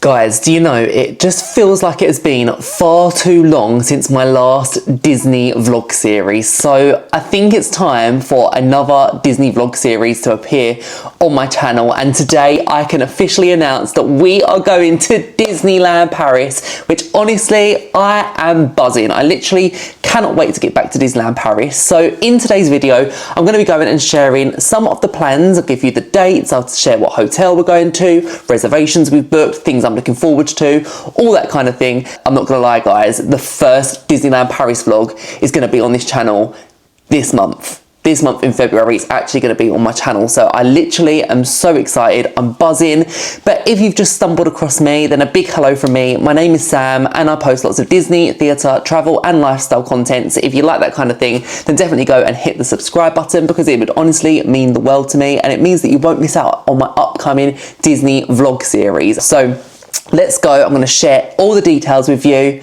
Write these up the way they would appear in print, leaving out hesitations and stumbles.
Guys, do you know, it just feels like it has been far too long since my last Disney vlog series. So I think it's time for another Disney vlog series to appear on my channel. And today I can officially announce that we are going to Disneyland Paris, which honestly, I am buzzing. I literally cannot wait to get back to Disneyland Paris. So in today's video, I'm going to be going and sharing some of the plans. I'll give you the dates, I'll share what hotel we're going to, reservations we've booked, things I'm looking forward to, all that kind of thing. I'm not gonna lie guys, the first Disneyland Paris vlog is gonna be on this channel this month. This month in February, it's actually going to be on my channel. So I literally am so excited. I'm buzzing. But if you've just stumbled across me, then a big hello from me. My name is Sam and I post lots of Disney, theatre, travel and lifestyle content. So if you like that kind of thing, then definitely go and hit the subscribe button because it would honestly mean the world to me. And it means that you won't miss out on my upcoming Disney vlog series. So let's go. I'm going to share all the details with you.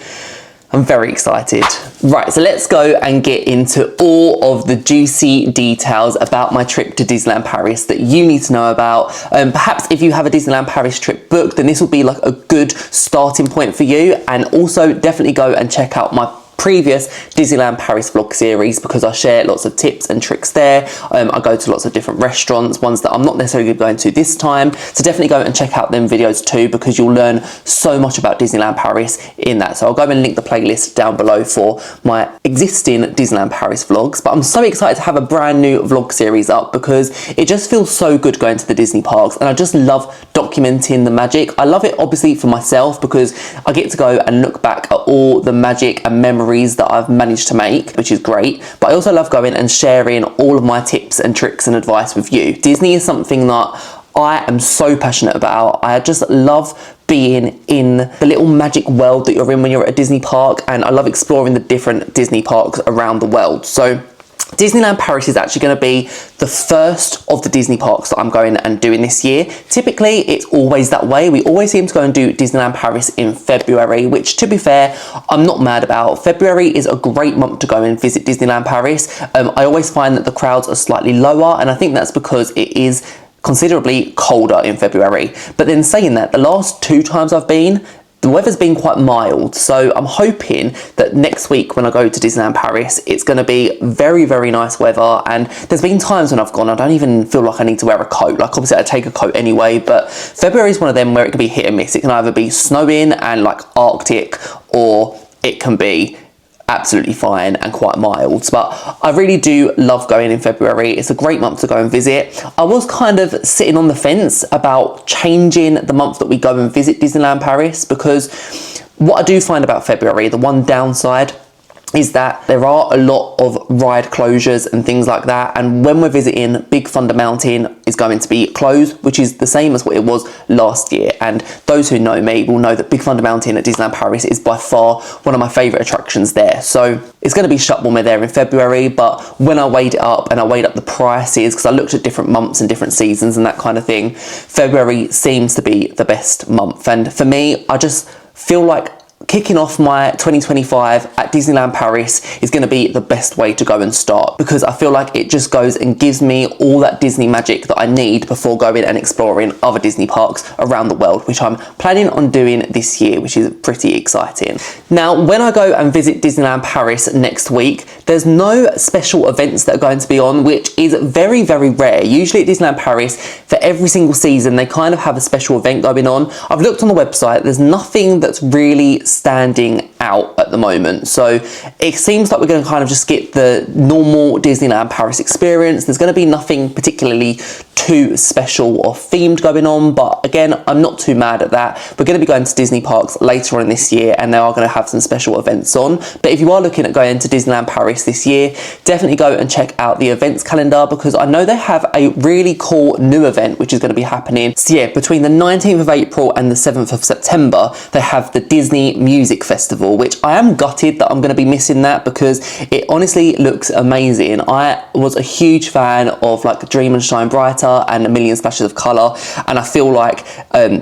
I'm very excited. Right, so let's go and get into all of the juicy details about my trip to Disneyland Paris that you need to know about. Perhaps if you have a Disneyland Paris trip booked, then this will be like a good starting point for you. And also definitely go and check out my previous Disneyland Paris vlog series because I share lots of tips and tricks there. I go to lots of different restaurants, ones that I'm not necessarily going to this time. So definitely go and check out them videos too because you'll learn so much about Disneyland Paris in that. So I'll go and link the playlist down below for my existing Disneyland Paris vlogs. But I'm so excited to have a brand new vlog series up because it just feels so good going to the Disney parks and I just love documenting the magic. I love it obviously for myself because I get to go and look back at all the magic and memories that I've managed to make, which is great. But I also love going and sharing all of my tips and tricks and advice with you. Disney is something that I am so passionate about. I just love being in the little magic world that you're in when you're at a Disney park, and I love exploring the different Disney parks around the world. So Disneyland Paris is actually going to be the first of the Disney parks that I'm going and doing this year. Typically, it's always that way. We always seem to go and do Disneyland Paris in February, which to be fair, I'm not mad about. February is a great month to go and visit Disneyland Paris. I always find that the crowds are slightly lower, and I think that's because it is considerably colder in February. But then saying that, the last two times I've been, the weather's been quite mild, so I'm hoping that next week when I go to Disneyland Paris, it's going to be very, very nice weather. And there's been times when I've gone, I don't even feel like I need to wear a coat. Like obviously I take a coat anyway, but February is one of them where it can be hit and miss. It can either be snowing and like Arctic, or it can be absolutely fine and quite mild. But I really do love going in February. It's a great month to go and visit. I was kind of sitting on the fence about changing the month that we go and visit Disneyland Paris because what I do find about February, the one downside is that there are a lot of ride closures and things like that, and when we're visiting, Big Thunder Mountain is going to be closed, which is the same as what it was last year. And those who know me will know that Big Thunder Mountain at Disneyland Paris is by far one of my favourite attractions there. So it's going to be shut when we're there in February, but when I weighed it up and I weighed up the prices, because I looked at different months and different seasons and that kind of thing, February seems to be the best month. And for me, I just feel like kicking off my 2025 at Disneyland Paris is going to be the best way to go and start because I feel like it just goes and gives me all that Disney magic that I need before going and exploring other Disney parks around the world, which I'm planning on doing this year, which is pretty exciting. Now, when I go and visit Disneyland Paris next week, there's no special events that are going to be on, which is very, very rare. Usually at Disneyland Paris, for every single season, they kind of have a special event going on. I've looked on the website, there's nothing that's really standing out at the moment. So it seems like we're going to kind of just get the normal Disneyland Paris experience. There's going to be nothing particularly too special or themed going on, but again, I'm not too mad at that. We're going to be going to Disney parks later on this year and they are going to have some special events on. But if you are looking at going to Disneyland Paris this year, definitely go and check out the events calendar because I know they have a really cool new event which is going to be happening. So yeah, between the 19th of April and the 7th of September, they have the Disney Music Festival, which I am gutted that I'm going to be missing that because it honestly looks amazing. I was a huge fan of like Dream and Shine Brighter colour and a million splashes of colour, and I feel like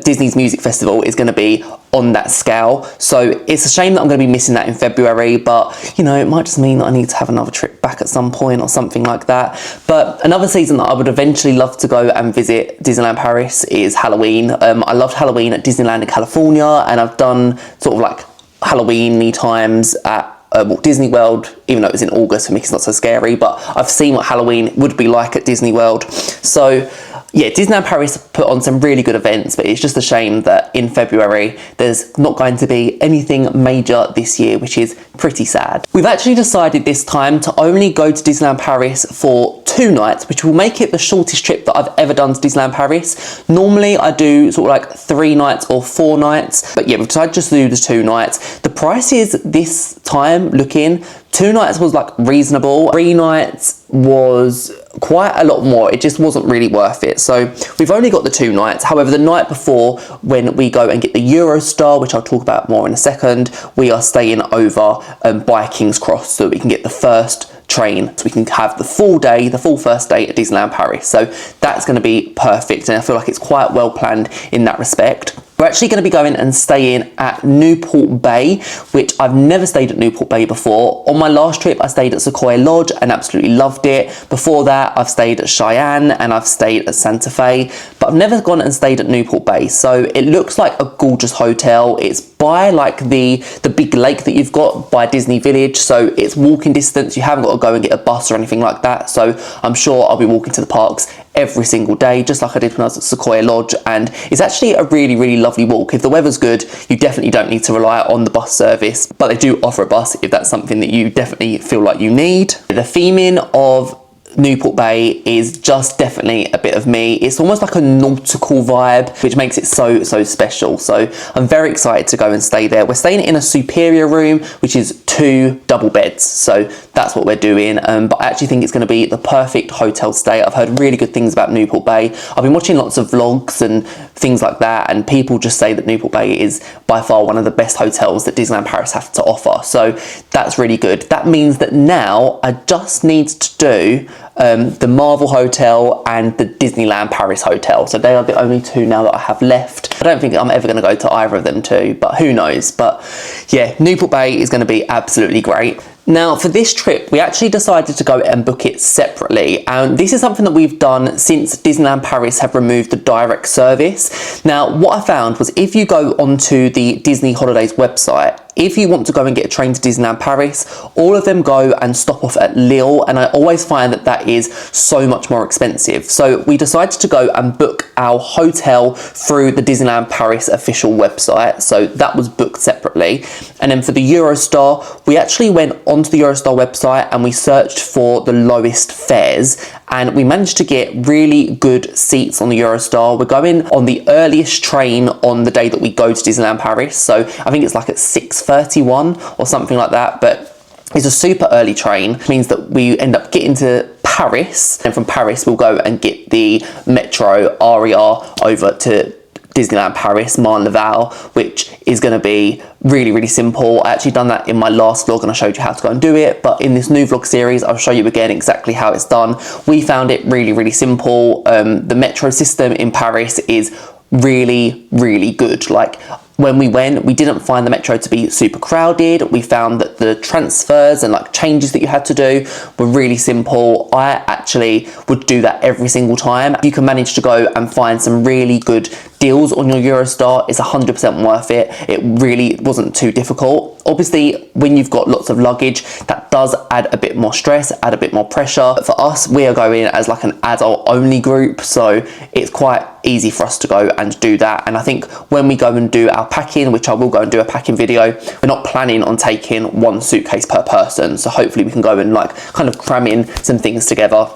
Disney's Music Festival is going to be on that scale. So it's a shame that I'm going to be missing that in February, but you know, it might just mean that I need to have another trip back at some point or something like that. But another season that I would eventually love to go and visit Disneyland Paris is Halloween. I loved Halloween at Disneyland in California, and I've done sort of like Halloween-y times at Walt Disney World, even though it was in August. For me, it's not so scary, but I've seen what Halloween would be like at Disney World. So yeah, Disneyland Paris put on some really good events, but it's just a shame that in February there's not going to be anything major this year, which is pretty sad. We've actually decided this time to only go to Disneyland Paris for 2 nights, which will make it the shortest trip that I've ever done to Disneyland Paris. Normally I do sort of like 3 nights or 4 nights, but yeah, we've decided just to do the 2 nights. The prices this time, looking, 2 nights was like reasonable. 3 nights was quite a lot more. It just wasn't really worth it. So we've only got the 2 nights. However, the night before, when we go and get the Eurostar, which I'll talk about more in a second, we are staying over by King's Cross so we can get the first train, so we can have the full day, the full first day at Disneyland Paris. So that's going to be perfect, and I feel like it's quite well planned in that respect. We're actually going to be going and staying at Newport Bay, which I've never stayed at Newport Bay before. On my last trip, I stayed at Sequoia Lodge and absolutely loved it. Before that, I've stayed at Cheyenne and I've stayed at Santa Fe, but I've never gone and stayed at Newport Bay. So it looks like a gorgeous hotel. It's by like the big lake that you've got by Disney Village, so it's walking distance. You haven't got to go and get a bus or anything like that. So I'm sure I'll be walking to the parks every single day, just like I did when I was at Sequoia Lodge, and it's actually a really lovely walk. If the weather's good, you definitely don't need to rely on the bus service, but they do offer a bus if that's something that you definitely feel like you need. The theming of Newport Bay is just definitely a bit of me. It's almost like a nautical vibe, which makes it so special. So I'm very excited to go and stay there. We're staying in a superior room, which is 2 double beds. So that's what we're doing. But I actually think it's going to be the perfect hotel stay. I've heard really good things about Newport Bay. I've been watching lots of vlogs and things like that, and people just say that Newport Bay is by far one of the best hotels that Disneyland Paris have to offer. So that's really good. That means that now I just need to do the Marvel Hotel and the Disneyland Paris Hotel. So they are the only 2 now that I have left. I don't think I'm ever going to go to either of them too, but who knows. But yeah, Newport Bay is going to be absolutely great. Now, for this trip, we actually decided to go and book it separately, and this is something that we've done since Disneyland Paris have removed the direct service. Now, what I found was if you go onto the Disney Holidays website, if you want to go and get a train to Disneyland Paris, all of them go and stop off at Lille, and I always find that that is so much more expensive. So we decided to go and book our hotel through the Disneyland Paris official website, so that was booked separately. And then for the Eurostar, we actually went onto the Eurostar website and we searched for the lowest fares, and we managed to get really good seats on the Eurostar. We're going on the earliest train on the day that we go to Disneyland Paris, so I think it's like at 6:31 or something like that, but it's a super early train, which means that we end up getting to Paris, and from Paris we'll go and get the Metro RER over to Disneyland Paris, Marne-la-Vallée, which is going to be really simple. I actually done that in my last vlog and I showed you how to go and do it, but in this new vlog series I'll show you again exactly how it's done. We found it really simple. The metro system in Paris is really good. Like, when we went, we didn't find the metro to be super crowded. We found that the transfers and like changes that you had to do were really simple. I actually would do that every single time. You can manage to go and find some really good deals on your Eurostar. It's 100% worth it. It really wasn't too difficult. Obviously, when you've got lots of luggage, that does add a bit more stress, add a bit more pressure. But for us, we are going as like an adult only group, so it's quite easy for us to go and do that. And I think when we go and do our packing, which I will go and do a packing video, we're not planning on taking 1 suitcase per person, so hopefully we can go and like kind of cram in some things together,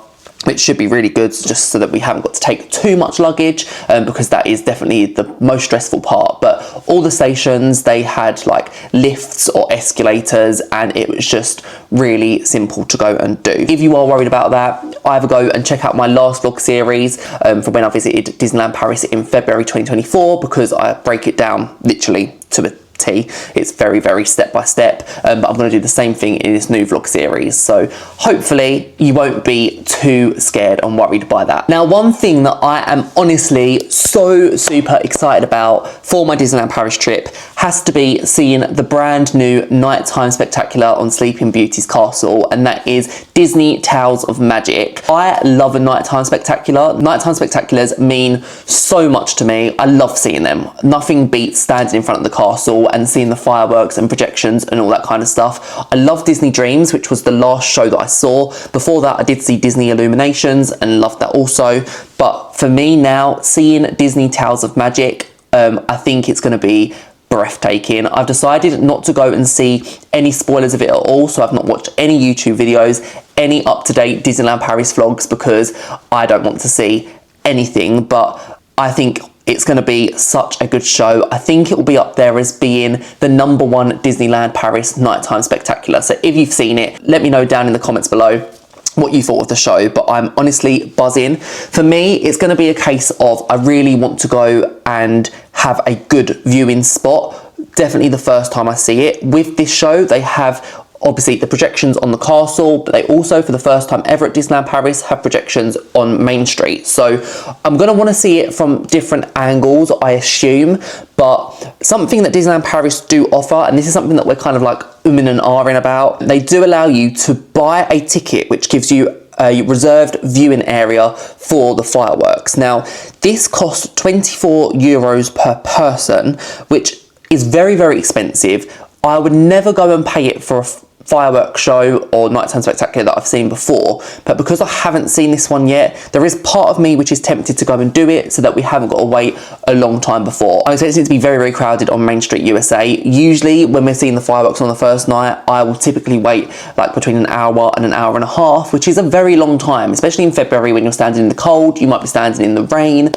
which should be really good, just so that we haven't got to take too much luggage, because that is definitely the most stressful part. But all the stations, they had like lifts or escalators, and it was just really simple to go and do. If you are worried about that, either go and check out my last vlog series from when I visited Disneyland Paris in February 2024, because I break it down literally to a tea. It's very, very step by step, but I'm going to do the same thing in this new vlog series. So hopefully you won't be too scared and worried by that. Now, one thing that I am honestly so super excited about for my Disneyland Paris trip has to be seeing the brand new nighttime spectacular on Sleeping Beauty's castle, and that is Disney Tales of Magic. I love a nighttime spectacular. Nighttime spectaculars mean so much to me. I love seeing them. Nothing beats standing in front of the castle and seeing the fireworks and projections and all that kind of stuff. I love Disney Dreams, which was the last show that I saw. Before that, I did see Disney Illuminations and loved that also. But for me now, seeing Disney Tales of Magic, I think it's going to be breathtaking. I've decided not to go and see any spoilers of it at all, so I've not watched any YouTube videos, any up-to-date Disneyland Paris vlogs, because I don't want to see anything. But I think it's going to be such a good show. I think it will be up there as being the #1 Disneyland Paris nighttime spectacular. So if you've seen it, let me know down in the comments below what you thought of the show, but I'm honestly buzzing. For me, it's going to be a case of I really want to go and have a good viewing spot. Definitely the first time I see it. With this show, they have obviously the projections on the castle, but they also, for the first time ever at Disneyland Paris, have projections on Main Street. So I'm going to want to see it from different angles, I assume. But something that Disneyland Paris do offer, and this is something that we're kind of like umming and ahhing about, they do allow you to buy a ticket which gives you a reserved viewing area for the fireworks. Now, this costs €24 per person, which is very, very expensive. I would never go and pay it for a fireworks show or nighttime spectacular that I've seen before, but because I haven't seen this one yet, there is part of me which is tempted to go and do it so that we haven't got to wait a long time before. I'm expecting it to be very, very crowded on Main Street USA. Usually when we're seeing the fireworks on the first night, I will typically wait like between an hour and an hour and a half, which is a very long time, especially in February when you're standing in the cold, you might be standing in the rain.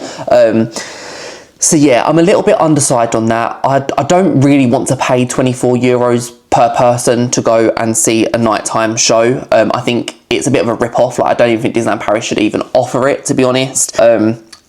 So yeah, I'm a little bit undecided on that. I don't really want to pay €24 per person to go and see a nighttime show. I think it's a bit of a rip-off. Like, I don't even think Disneyland Paris should even offer it, to be honest.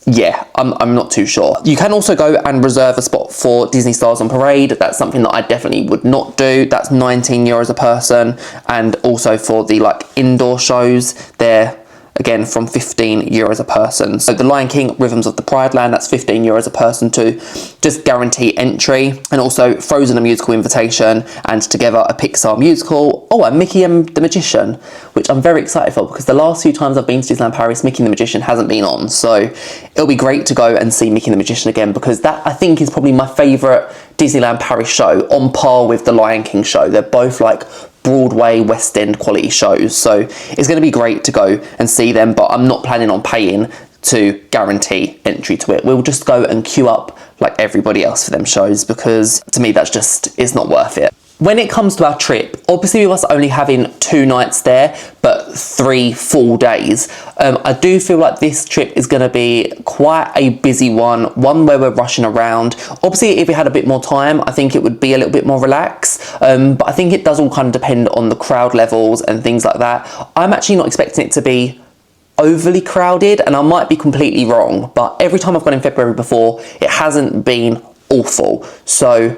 Yeah, I'm not too sure. You can also go and reserve a spot for Disney Stars on Parade. That's something that I definitely would not do. That's €19 a person. And also for the like indoor shows, they're again from €15 a person. So the Lion King, Rhythms of the Pride Land, that's €15 a person to just guarantee entry. And also Frozen, a musical invitation, and Together, a Pixar musical. Oh, and Mickey and the Magician, which I'm very excited for because the last few times I've been to Disneyland Paris, Mickey and the Magician hasn't been on. So it'll be great to go and see Mickey and the Magician again, because that I think is probably my favourite Disneyland Paris show, on par with the Lion King show. They're both like Broadway, West End quality shows, so it's going to be great to go and see them, but I'm not planning on paying to guarantee entry to it. We'll just go and queue up like everybody else for them shows, because to me that's just, it's not worth it. When it comes to our trip, obviously with us only having 2 nights there, but 3 full days, I do feel like this trip is going to be quite a busy one where we're rushing around. Obviously, if we had a bit more time, I think it would be a little bit more relaxed, but I think it does all kind of depend on the crowd levels and things like that. I'm actually not expecting it to be overly crowded, and I might be completely wrong, but every time I've gone in February before, it hasn't been awful. So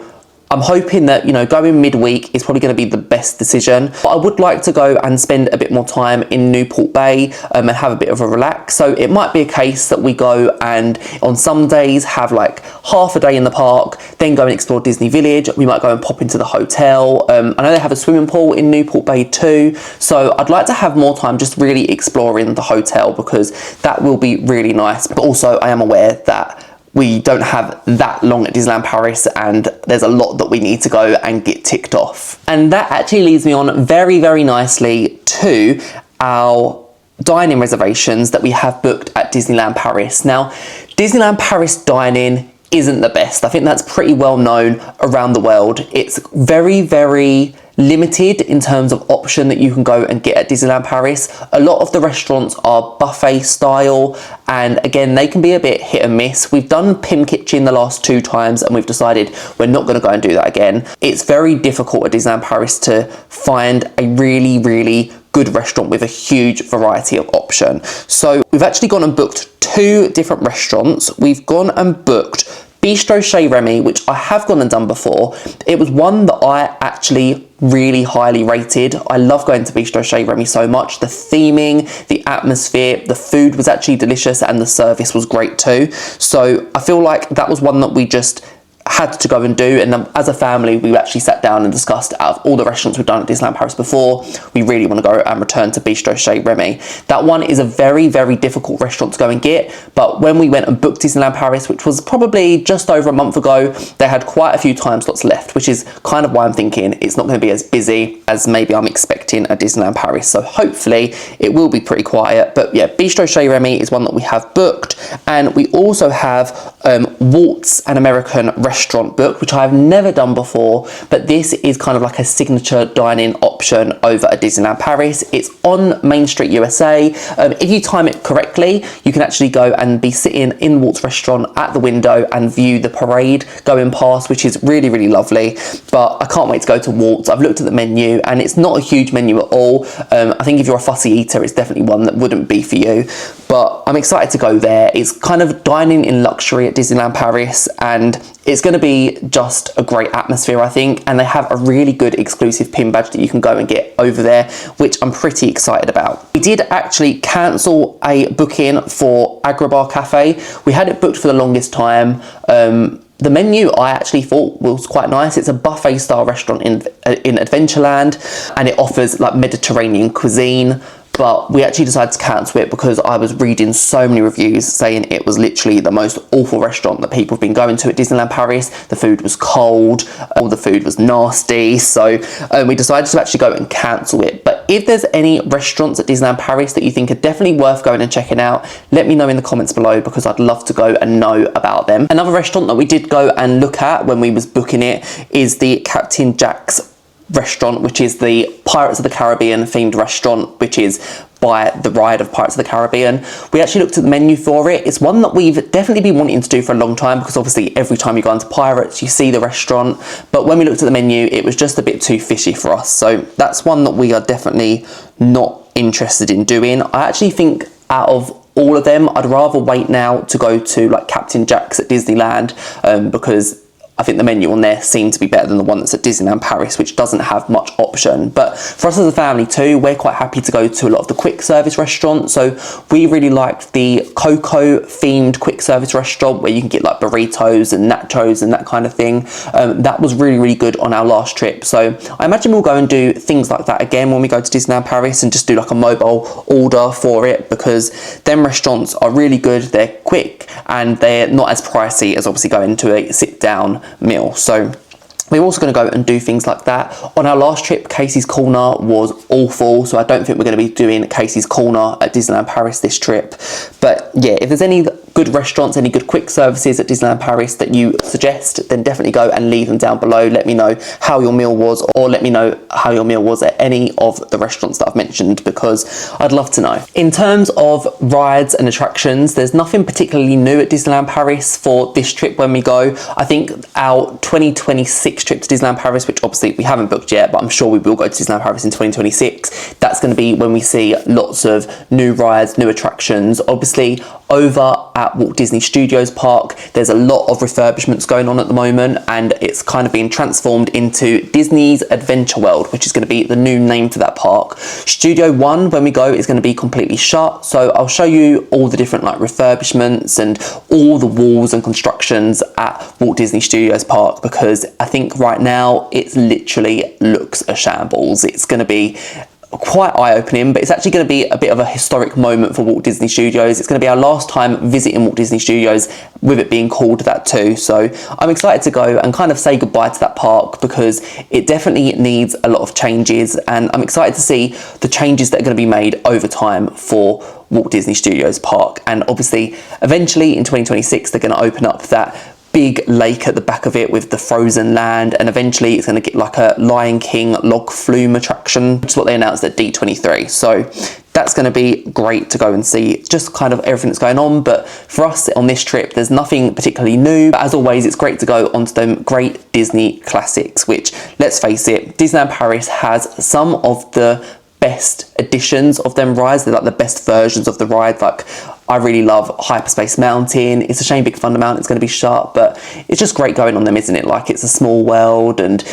I'm hoping that, you know, going midweek is probably going to be the best decision. But I would like to go and spend a bit more time in Newport Bay and have a bit of a relax. So it might be a case that we go and on some days have like half a day in the park, then go and explore Disney Village. We might go and pop into the hotel. I know they have a swimming pool in Newport Bay too. So I'd like to have more time just really exploring the hotel, because that will be really nice. But also I am aware that we don't have that long at Disneyland Paris, and there's a lot that we need to go and get ticked off. And that actually leads me on very, very nicely to our dining reservations that we have booked at Disneyland Paris. Now, Disneyland Paris dining isn't the best. I think that's pretty well known around the world. It's very, very limited in terms of option that you can go and get at Disneyland Paris. A lot of the restaurants are buffet style, and again, they can be a bit hit and miss. We've done Pim Kitchen the last 2 times and we've decided we're not going to go and do that again. It's very difficult at Disneyland Paris to find a really, really good restaurant with a huge variety of option. So we've actually gone and booked 2 different restaurants. We've gone and booked Bistro Chez Remy, which I have gone and done before, it was one that I actually really highly rated. I love going to Bistro Chez Remy so much. The theming, the atmosphere, the food was actually delicious, and the service was great too. So I feel like that was one that we just had to go and do, and as a family we actually sat down and discussed, out of all the restaurants we've done at Disneyland Paris before, we really want to go and return to Bistro Chez Remy. That one is a very, very difficult restaurant to go and get, but when we went and booked Disneyland Paris, which was probably just over a month ago, they had quite a few time slots left, which is kind of why I'm thinking it's not going to be as busy as maybe I'm expecting at Disneyland Paris. So hopefully it will be pretty quiet. But yeah, Bistro Chez Remy is one that we have booked, and we also have Walt's an American restaurant book, which I've never done before, but this is kind of like a signature dining option over at Disneyland Paris. It's on Main Street, USA. If you time it correctly, you can actually go and be sitting in Walt's restaurant at the window and view the parade going past, which is really, really lovely. But I can't wait to go to Walt's. I've looked at the menu and it's not a huge menu at all. I think if you're a fussy eater, it's definitely one that wouldn't be for you, but I'm excited to go there. It's kind of dining in luxury at Disneyland Paris, and it's going to be just a great atmosphere, I think, and they have a really good exclusive pin badge that you can go and get over there, which I'm pretty excited about. We did actually cancel a booking for Agrabah Cafe. We had it booked for the longest time. The menu I actually thought was quite nice. It's a buffet style restaurant in Adventureland, and it offers like Mediterranean cuisine. But we actually decided to cancel it because I was reading so many reviews saying it was literally the most awful restaurant that people have been going to at Disneyland Paris. The food was cold, all the food was nasty, so we decided to actually go and cancel it. But if there's any restaurants at Disneyland Paris that you think are definitely worth going and checking out, let me know in the comments below, because I'd love to go and know about them. Another restaurant that we did go and look at when we was booking it is the Captain Jack's restaurant, which is the Pirates of the Caribbean themed restaurant, which is by the ride of Pirates of the Caribbean. We actually looked at the menu for it. It's one that we've definitely been wanting to do for a long time, because obviously every time you go into Pirates you see the restaurant, but when we looked at the menu it was just a bit too fishy for us, so that's one that we are definitely not interested in doing. I actually think out of all of them I'd rather wait now to go to like Captain Jack's at Disneyland, because I think the menu on there seemed to be better than the one that's at Disneyland Paris, which doesn't have much option. But for us as a family too, we're quite happy to go to a lot of the quick service restaurants. So we really liked the Coco themed quick service restaurant, where you can get like burritos and nachos and that kind of thing. That was really, really good on our last trip. So I imagine we'll go and do things like that again when we go to Disneyland Paris, and just do like a mobile order for it, because them restaurants are really good. They're quick and they're not as pricey as obviously going to a sit down meal. So we're also going to go and do things like that. On our last trip, Casey's Corner was awful, so I don't think we're going to be doing Casey's Corner at Disneyland Paris this trip. But yeah, if there's any good restaurants, any good quick services at Disneyland Paris that you suggest, then definitely go and leave them down below. Let me know how your meal was, or let me know how your meal was at any of the restaurants that I've mentioned, because I'd love to know. In terms of rides and attractions, there's nothing particularly new at Disneyland Paris for this trip when we go. I think our 2026 trip to Disneyland Paris, which obviously we haven't booked yet, but I'm sure we will go to Disneyland Paris in 2026. That's going to be when we see lots of new rides, new attractions. Obviously, over at Walt Disney Studios Park, there's a lot of refurbishments going on at the moment, and it's kind of being transformed into Disney's Adventure World, which is going to be the new name for that park. Studio 1, when we go, is going to be completely shut, so I'll show you all the different like refurbishments and all the walls and constructions at Walt Disney Studios Park, because I think right now it literally looks a shambles. It's going to be quite eye-opening, but it's actually going to be a bit of a historic moment for Walt Disney Studios. It's going to be our last time visiting Walt Disney Studios, with it being called that too. So I'm excited to go and kind of say goodbye to that park, because it definitely needs a lot of changes, and I'm excited to see the changes that are going to be made over time for Walt Disney Studios Park. And obviously eventually in 2026 they're going to open up that big lake at the back of it with the frozen land, and eventually it's going to get like a Lion King log flume attraction, which is what they announced at D23. So that's going to be great to go and see, just kind of everything that's going on. But for us on this trip, there's nothing particularly new, but as always it's great to go onto them great Disney classics, which, let's face it, Disneyland Paris has some of the best editions of them rides. They're like the best versions of the ride. Like, I really love Hyperspace Mountain. It's a shame Big Thunder Mountain is going to be shut, but it's just great going on them, isn't it? Like, it's a small world, and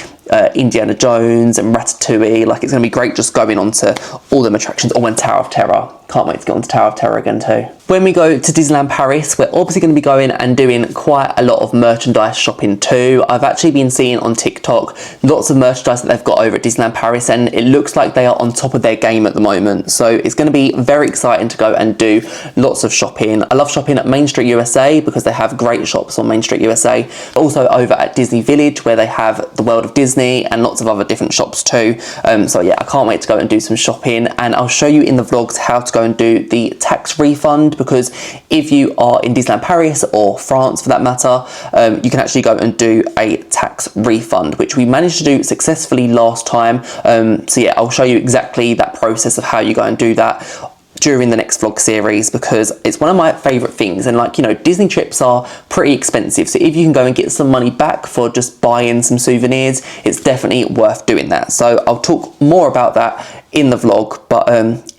Indiana Jones and Ratatouille. Like, it's going to be great just going on to all them attractions. Oh, and Tower of Terror. Can't wait to get on to Tower of Terror again too. When we go to Disneyland Paris, we're obviously going to be going and doing quite a lot of merchandise shopping too. I've actually been seeing on TikTok lots of merchandise that they've got over at Disneyland Paris, and it looks like they are on top of their game at the moment. So it's going to be very exciting to go and do lots of shopping. I love shopping at Main Street USA because they have great shops on Main Street USA. Also over at Disney Village, where they have the World of Disney and lots of other different shops too. So yeah, I can't wait to go and do some shopping, and I'll show you in the vlogs how to go and do the tax refund, because if you are in Disneyland Paris or France for that matter, you can actually go and do a tax refund, which we managed to do successfully last time. So yeah, I'll show you exactly that process of how you go and do that during the next vlog series, because it's one of my favorite things. And like, you know, Disney trips are pretty expensive, so if you can go and get some money back for just buying some souvenirs, it's definitely worth doing that. So I'll talk more about that in the vlog, but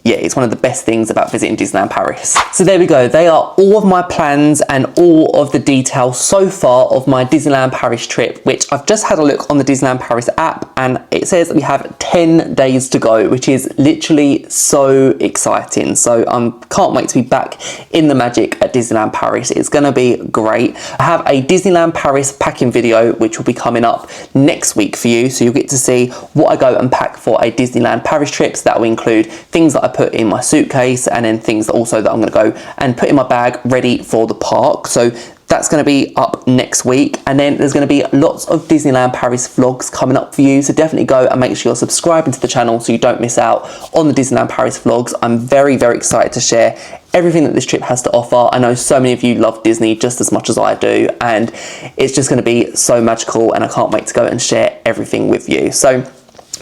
yeah, it's one of the best things about visiting Disneyland Paris. So there we go, they are all of my plans and all of the details so far of my Disneyland Paris trip, which I've just had a look on the Disneyland Paris app, and it says we have 10 days to go, which is literally so exciting. So I can't wait to be back in the magic at Disneyland Paris. It's gonna be great. I have a Disneyland Paris packing video which will be coming up next week for you, so you'll get to see what I go and pack for a Disneyland Paris trip. So that will include things that I put in my suitcase, and then things that also that I'm going to go and put in my bag ready for the park. So that's going to be up next week, and then there's going to be lots of Disneyland Paris vlogs coming up for you, so definitely go and make sure you're subscribing to the channel so you don't miss out on the Disneyland Paris vlogs. I'm very, very excited to share everything that this trip has to offer. I know so many of you love Disney just as much as I do, and it's just going to be so magical, and I can't wait to go and share everything with you. So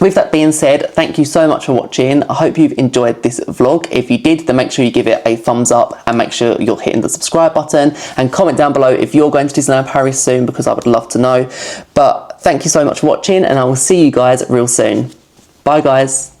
with that being said, thank you so much for watching. I hope you've enjoyed this vlog. If you did, then make sure you give it a thumbs up, and make sure you're hitting the subscribe button, and comment down below if you're going to Disneyland Paris soon, because I would love to know. But thank you so much for watching, and I will see you guys real soon. Bye guys.